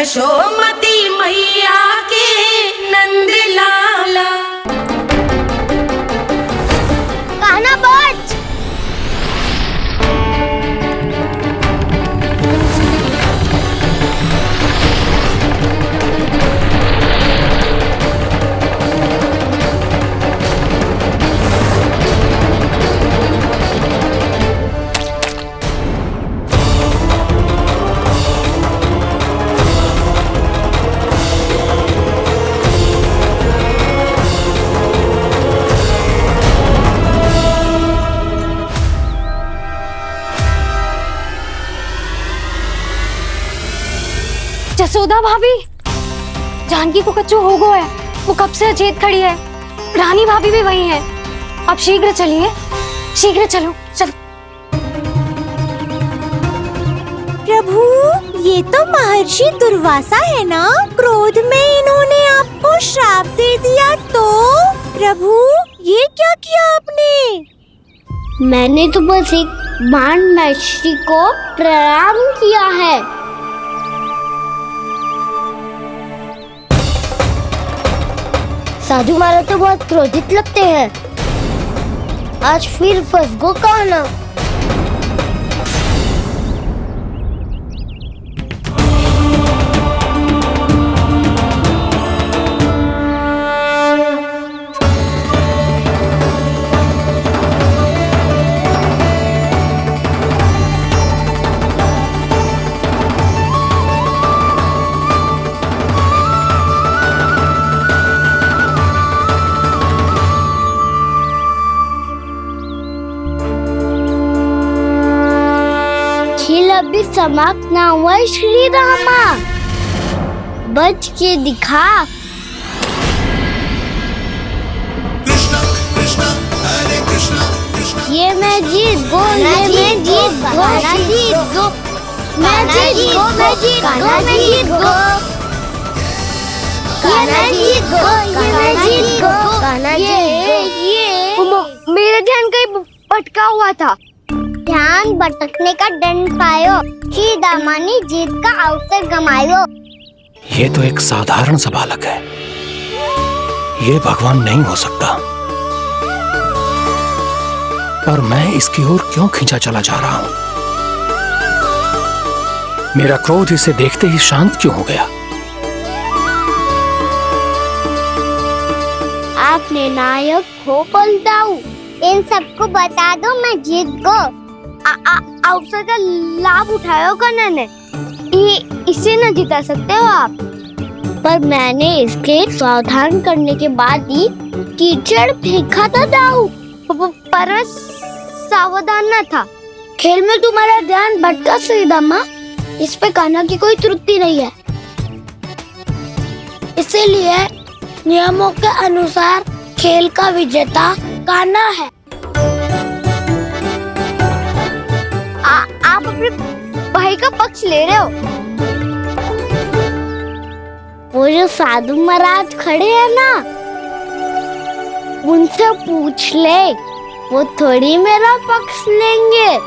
यशोमती मैया के नंद लाला। कान्हा बच। जसोदा भाभी, जानकी को कच्चू हो गया है, वो कब से अचेत खड़ी है। रानी भाभी भी वही है। अब शीघ्र चलिए, शीघ्र चलो चलो। प्रभु, ये तो महर्षि दुर्वासा है ना? क्रोध में इन्होंने आपको श्राप दे दिया तो? प्रभु, ये क्या किया आपने? मैंने तो बस एक बाण महर्षि को प्रणाम किया है। साधु महाराज तो बहुत क्रोधित लगते हैं। आज फिर फंस गो कान्हा। अभी समाप्त ना हुआ श्री रामा, बच के दिखा। कृष्णा कृष्णा हरे कृष्णा कृष्णा। ये मैं जीत गो, ये मैं जीत गो, जीत गो, मैं जीत गो, मैं जीत गो, मैं जीत गो, ये मैं जीत गो, ये मैं जीत गो, ये मेरा ध्यान कहीं भटका हुआ था। ध्यान भटकने का दंड पायो, श्री दामा ने जीत का अवसर गमायो। ये तो एक साधारण सा बालक है, ये भगवान नहीं हो सकता। पर मैं इसकी ओर क्यों खींचा चला जा रहा हूं? मेरा क्रोध इसे देखते ही शांत क्यों हो गया? आपने नायक हो पलटाऊ, इन सबको बता दो मैं जीत गो। अवसर का लाभ उठायो कान्हा ने, इसे न जिता सकते हो आप। पर मैंने इसके सावधान करने के बाद ही कीचड़ फेंका था दाऊ, पर सावधान न था। खेल में तुम्हारा ध्यान भटका श्रीदामा, इस पे कान्हा की कोई त्रुटि नहीं है। इसीलिए नियमों के अनुसार खेल का विजेता कान्हा है। आप अपने भाई का पक्ष ले रहे हो। वो जो साधु महाराज खड़े हैं ना, उनसे पूछ ले, वो थोड़ी मेरा पक्ष लेंगे।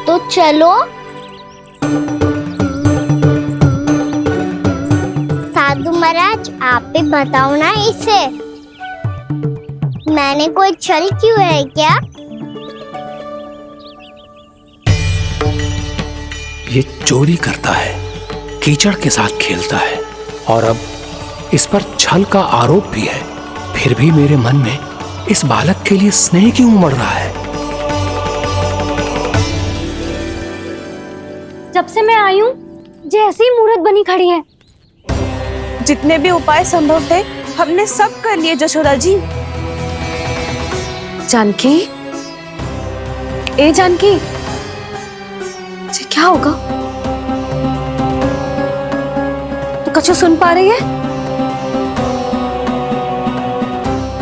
तो चलो। साधु महाराज, आप भी बताओ ना इसे, मैंने कोई छल क्यों है क्या? ये चोरी करता है, कीचड़ के साथ खेलता है, और अब इस पर छल का आरोप भी है। फिर भी मेरे मन में इस बालक के लिए स्नेह क्यों उमड़ रहा है? जब से मैं आई हूँ, जैसे ही मूर्त बनी खड़ी है। जितने भी उपाय संभव थे हमने सब कर लिए जशोदा जी। जानकी, ए जानकी, क्या होगा? तो कच्चू सुन पा रही है?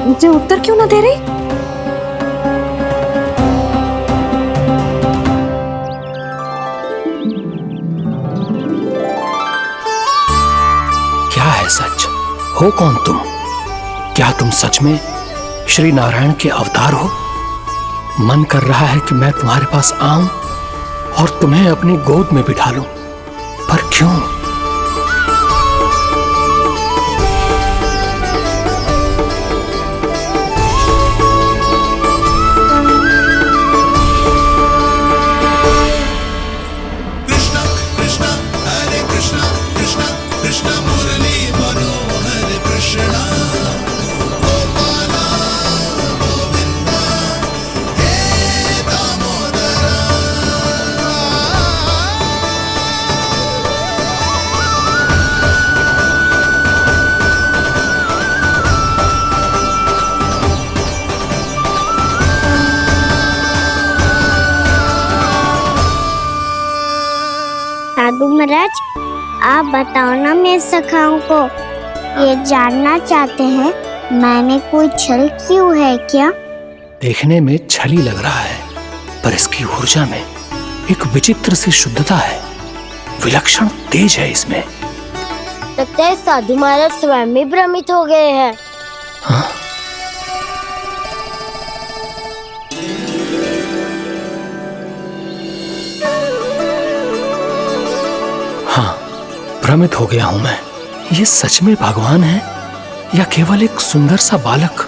मुझे उत्तर क्यों ना दे रही? क्या है सच? हो कौन तुम? क्या तुम सच में श्री नारायण के अवतार हो? मन कर रहा है कि मैं तुम्हारे पास आऊं और तुम्हें अपनी गोद में बिठा लूं, पर क्यों? आप बताओ ना मेरे सखाओं को, ये जानना चाहते हैं मैंने कोई छल क्यों है क्या? देखने में छली लग रहा है, पर इसकी ऊर्जा में एक विचित्र सी शुद्धता है, विलक्षण तेज है इसमें। लगता है साधु महाराज स्वयं भी भ्रमित हो गए हैं। हाँ? हाँ, भ्रमित हो गया हूं मैं। ये सच में भगवान है या केवल एक सुंदर सा बालक?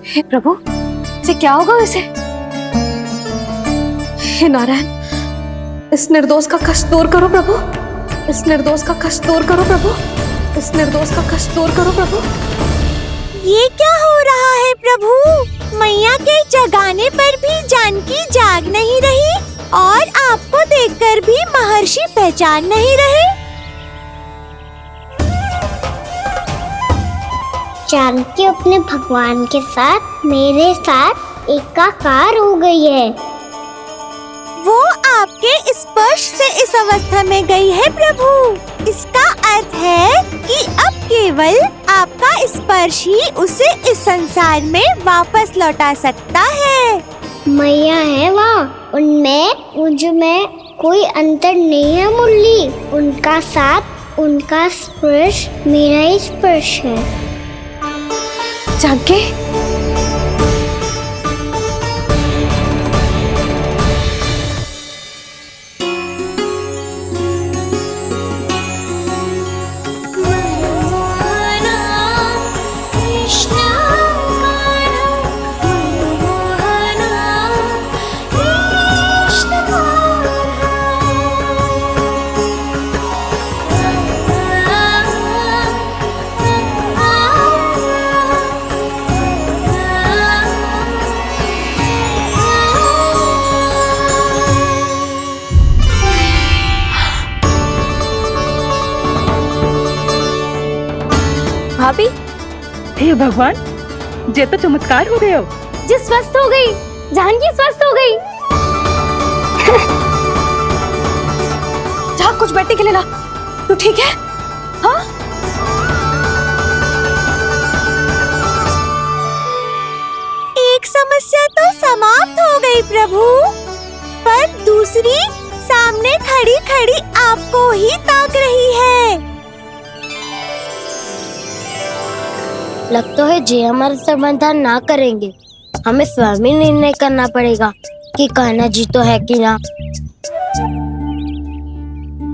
हे प्रभु, इसे क्या होगा इसे? हे नारायण, इस निर्दोष का कष्ट दूर करो प्रभु, इस निर्दोष का कष्ट दूर करो प्रभु, इस निर्दोष का कष्ट दूर करो प्रभु। ये क्या हो रहा है प्रभु? मैया के जगाने पर भी जानकी जाग नहीं रही और आपको देखकर भी महर्षि पहचान नहीं रहे। जानकी अपने भगवान के साथ मेरे साथ एकाकार हो गई है। वो आपके स्पर्श से इस अवस्था में गई है प्रभु। इसका अर्थ है कि अब केवल आपका स्पर्श ही उसे इस संसार में वापस लौटा सकता है। मैया है वहाँ, उनमें मुझ में कोई अंतर नहीं है मुरली। उनका साथ, उनका स्पर्श मेरा ही स्पर्श है। जानकी, भाभी, हे भगवान, जे तो चमत्कार हो गए हो। जी स्वस्थ हो गई, जानकी स्वस्थ हो गई। जा कुछ बैठने के लिए ला। तू ठीक है? हाँ? एक समस्या तो समाप्त हो गई प्रभु, पर दूसरी सामने खड़ी खड़ी आपको ही ताक रही है। लगता है जे हमारा समाधान ना करेंगे, हमें स्वयं ही निर्णय करना पड़ेगा कि कान्हा जी तो है कि ना।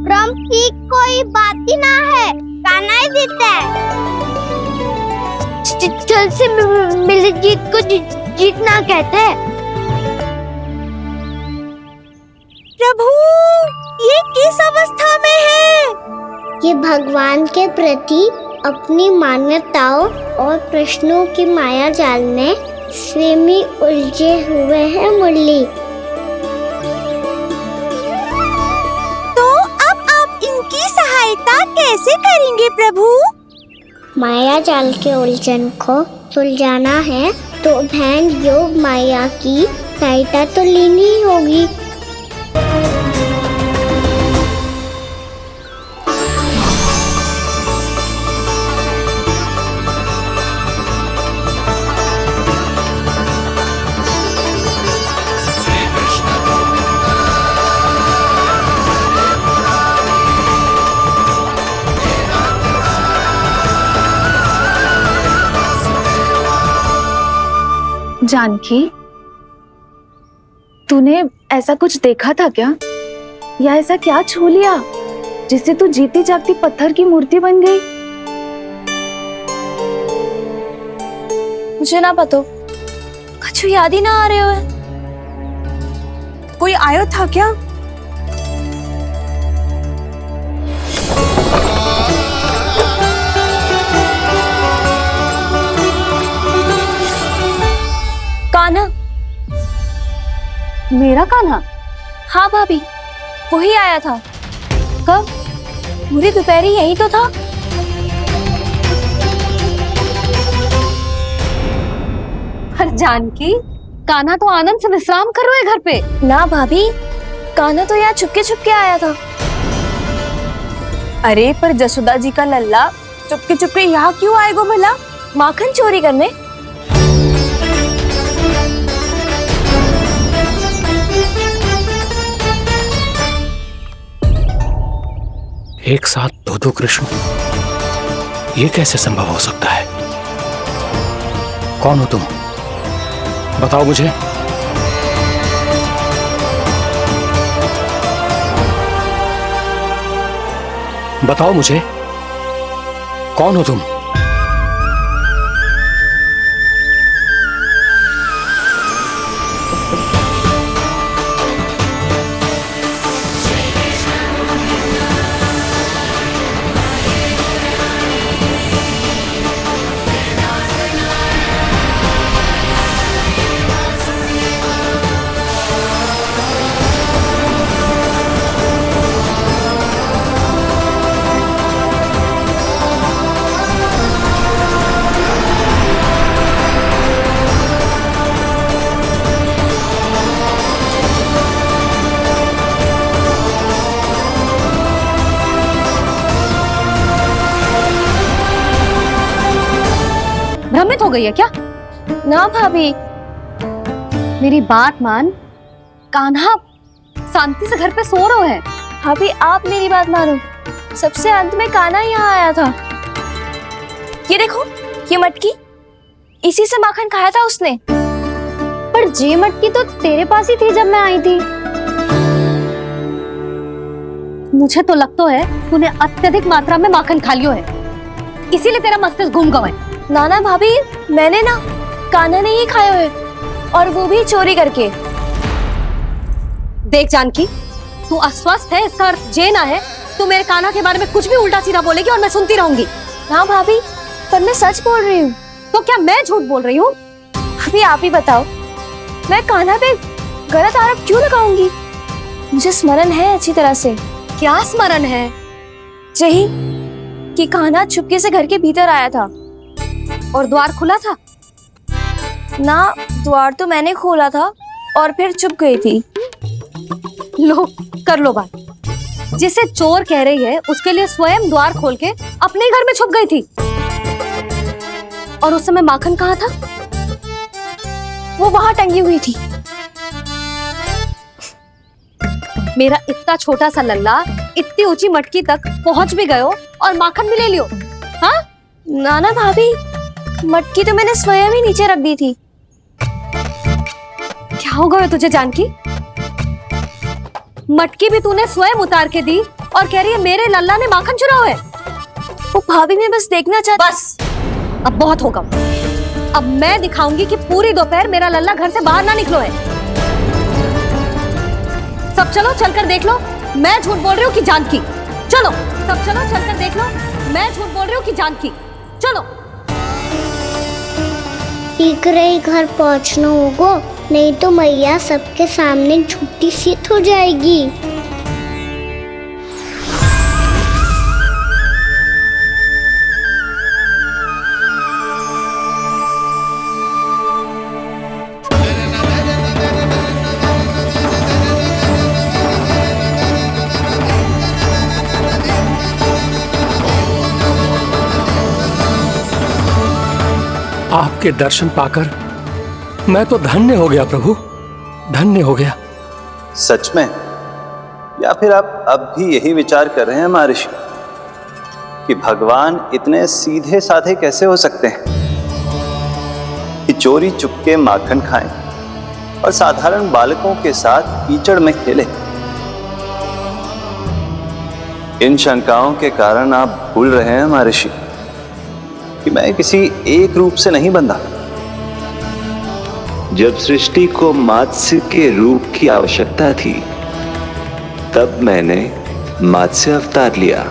ब्रह्म की कोई बात ही ना है, कान्हा ही जीता है। छल से मिली जीत को जीतना कहते हैं। प्रभु, ये किस अवस्था में है? ये भगवान के प्रति अपनी मान्यताओं और प्रश्नों की माया जाल में स्वयं ही उलझे हुए हैं मुरली। तो अब आप इनकी सहायता कैसे करेंगे प्रभु? माया जाल के उलझन को सुलझाना है तो बहन योग माया की सहायता तो लेनी ही होगी। जानकी, तूने ऐसा कुछ देखा था क्या, या ऐसा क्या छू लिया जिससे तू जीती जागती पत्थर की मूर्ति बन गई? मुझे ना पता, कुछ याद ही ना आ रहे हो। कोई आयो था क्या? कान्हा, मेरा कान्हा? हाँ भाभी, वही आया था। कब? पूरी दोपहर यही तो था। पर जानकी, कान्हा तो आनंद से विश्राम कर रहे घर पे। ना भाभी, कान्हा तो यहाँ चुपके चुपके आया था। अरे पर जसोदा जी का लल्ला चुपके चुपके यहाँ क्यों आएगा भला? माखन चोरी करने? एक साथ दो कृष्ण, ये कैसे संभव हो सकता है? कौन हो तुम? बताओ मुझे। बताओ मुझे, कौन हो तुम? भ्रमित हो गई है क्या? ना भाभी। मेरी बात मान, कान्हा शांति से घर पे सो रहा है। भाभी आप मेरी बात मानो, सबसे अंत में कान्हा यहाँ आया था। ये देखो, ये मटकी, इसी से माखन खाया था उसने। पर जे मटकी तो तेरे पास ही थी जब मैं आई थी। मुझे तो लगता है तूने अत्यधिक मात्रा में माखन खा लियो है, इसीलिए तेरा मस्तिष्क घूम गया है। नाना भाभी, मैंने ना, कान्हा ने ही खाया है, और वो भी चोरी करके। देख जानकी, तू अस्वस्थ है, इसका अर्थ जे ना है तू मेरे कान्हा के बारे में कुछ भी उल्टा सीधा बोलेगी और मैं सुनती रहूंगी। ना भाभी, पर मैं सच बोल रही हूँ। तो क्या मैं झूठ बोल रही हूँ? भाभी आप ही बताओ, मैं कान्हा पे गलत आरोप क्यों लगाऊंगी? मुझे स्मरण है अच्छी तरह से। क्या स्मरण है? यही कि कान्हा चुपके से घर के भीतर आया था। और द्वार खुला था? ना, द्वार तो मैंने खोला था और फिर चुप गई थी। लो, कर लो बात। जिसे चोर कह रही है उसके लिए स्वयं द्वार खोल के अपने घर में छुप गई थी। और उस समय माखन कहाँ था? वो वहां टंगी हुई थी। मेरा इतना छोटा सा लल्ला इतनी ऊंची मटकी तक पहुंच भी गयो और माखन भी ले लियो? हाँ? नाना भाभी, मटकी तो मैंने स्वयं ही नीचे रख दी थी। क्या हो गया तुझे जानकी? मटकी भी तूने स्वयं उतार के दी और कह रही है मेरे लल्ला ने माखन चुराया है। वो भाभी मैं बस देखना चाहती। बस, अब बहुत होगा। अब मैं दिखाऊंगी कि पूरी दोपहर मेरा लल्ला घर से बाहर ना निकलो है। सब चलो, चलकर देख लो मैं झूठ बोल रही हूँ कि जानकी। चलो सब चलो, चलकर देख लो मैं झूठ बोल रही हूँ कि जानकी। चलो। शीघ्र ही घर पहुंचना होगा, नहीं तो मैया सबके सामने झूठी सिद्ध हो जाएगी। आपके दर्शन पाकर मैं तो धन्य हो गया प्रभु, धन्य हो गया। सच में? या फिर आप अब भी यही विचार कर रहे हैं महर्षि कि भगवान इतने सीधे साधे कैसे हो सकते हैं कि चोरी चुपके माखन खाएं और साधारण बालकों के साथ कीचड़ में खेलें? इन शंकाओं के कारण आप भूल रहे हैं महर्षि कि मैं किसी एक रूप से नहीं बंधा। जब सृष्टि को मत्स्य के रूप की आवश्यकता थी, तब मैंने मत्स्य अवतार लिया।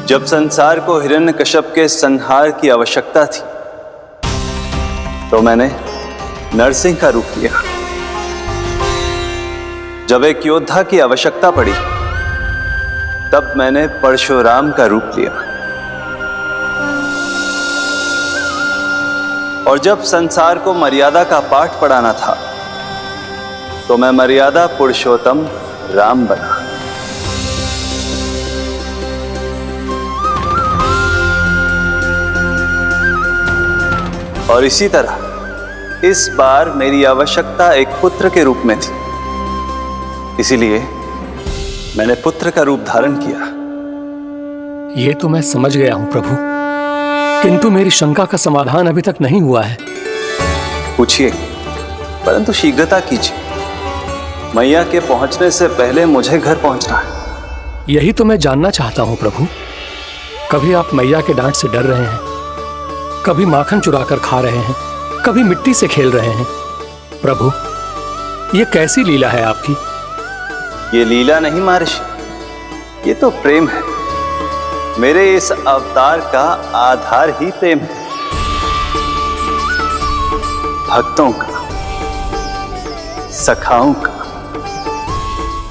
जब संसार को हिरण्यकश्यप के संहार की आवश्यकता थी, तो मैंने नरसिंह का रूप लिया। जब एक योद्धा की आवश्यकता पड़ी, तब मैंने परशुराम का रूप लिया। और जब संसार को मर्यादा का पाठ पढ़ाना था तो मैं मर्यादा पुरुषोत्तम राम बना। और इसी तरह इस बार मेरी आवश्यकता एक पुत्र के रूप में थी, इसीलिए मैंने पुत्र का रूप धारण किया। ये तो मैं समझ गया हूं प्रभु, किंतु मेरी शंका का समाधान अभी तक नहीं हुआ है। पूछिए, परंतु शीघ्रता कीजिए। मैया के पहुंचने से पहले मुझे घर पहुंचना है। यही तो मैं जानना चाहता हूं प्रभु। कभी आप मैया के डांट से डर रहे हैं, कभी माखन चुरा कर खा रहे हैं, कभी मिट्टी से खेल रहे हैं। प्रभु, ये कैसी लीला है आपकी? ये लीला नहीं महर्षि, ये तो प्रेम है। मेरे इस अवतार का आधार ही प्रेम है। भक्तों का, सखाओं का,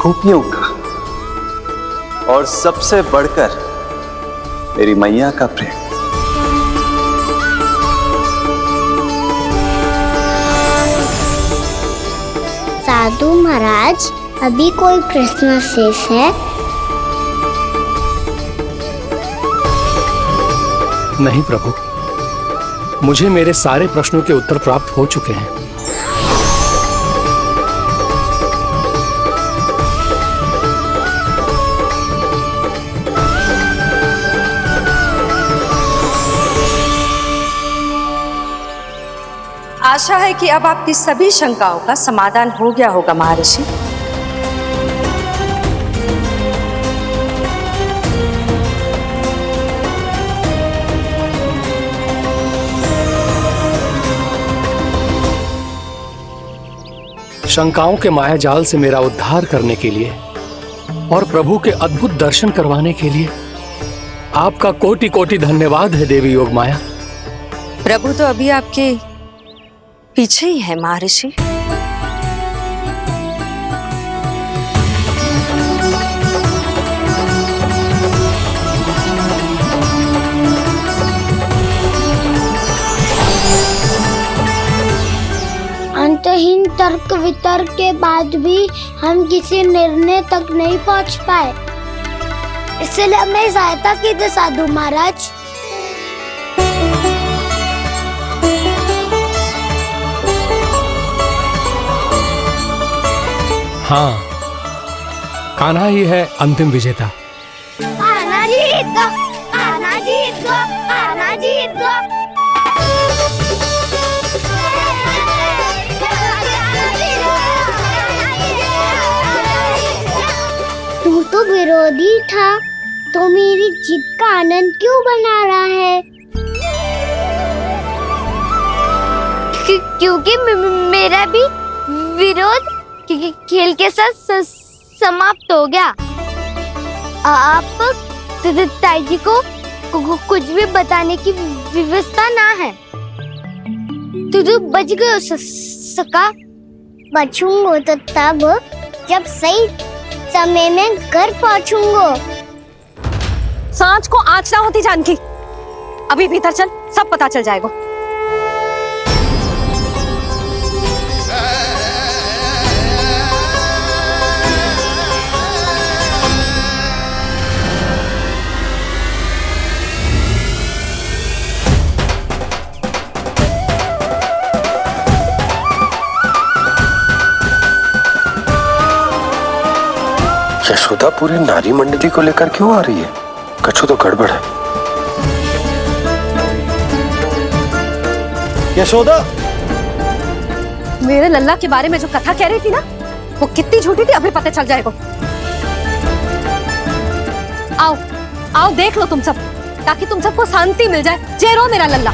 गोपियों का, और सबसे बढ़कर मेरी मैया का प्रेम। साधु महाराज, अभी कोई प्रश्न शेष है? नहीं प्रभु, मुझे मेरे सारे प्रश्नों के उत्तर प्राप्त हो चुके हैं। आशा है कि अब आपकी सभी शंकाओं का समाधान हो गया होगा महर्षि। शंकाओं के मायाजाल से मेरा उद्धार करने के लिए और प्रभु के अद्भुत दर्शन करवाने के लिए आपका कोटि कोटि धन्यवाद है देवी योगमाया। प्रभु तो अभी आपके पीछे ही है महर्षि। अंतहीन तर्क वितर्क के बाद भी हम किसी निर्णय तक नहीं पहुंच पाए, इसलिए हमें सहायता कीजिए साधु महाराज। हाँ, कान्हा ही है अंतिम विजेता। आना जीत गो, आना जीत गो, आना जीत गो। तू तो विरोधी था, तो मेरी जीत का आनंद क्यों बना रहा है? क्योंकि मेरा भी विरोध खेल के साथ समाप्त हो गया। आप ताई जी को कुछ भी बताने की व्यवस्था ना है। तू बच गए सका। बचूंगा तो तब जब सही समय में घर पहुंचूंगा। सांच को आँच ना होती जानकी। अभी भीतर चल, सब पता चल जाएगा। यशोदा पूरी नारी मंडली को लेकर क्यों आ रही है? कछु तो गड़बड़ है। यशोदा, मेरे लल्ला के बारे में जो कथा कह रही थी ना, वो कितनी झूठी थी अभी पता चल जाएगा। आओ आओ देख लो तुम सब, ताकि तुम सबको शांति मिल जाए। जय रो मेरा लल्ला।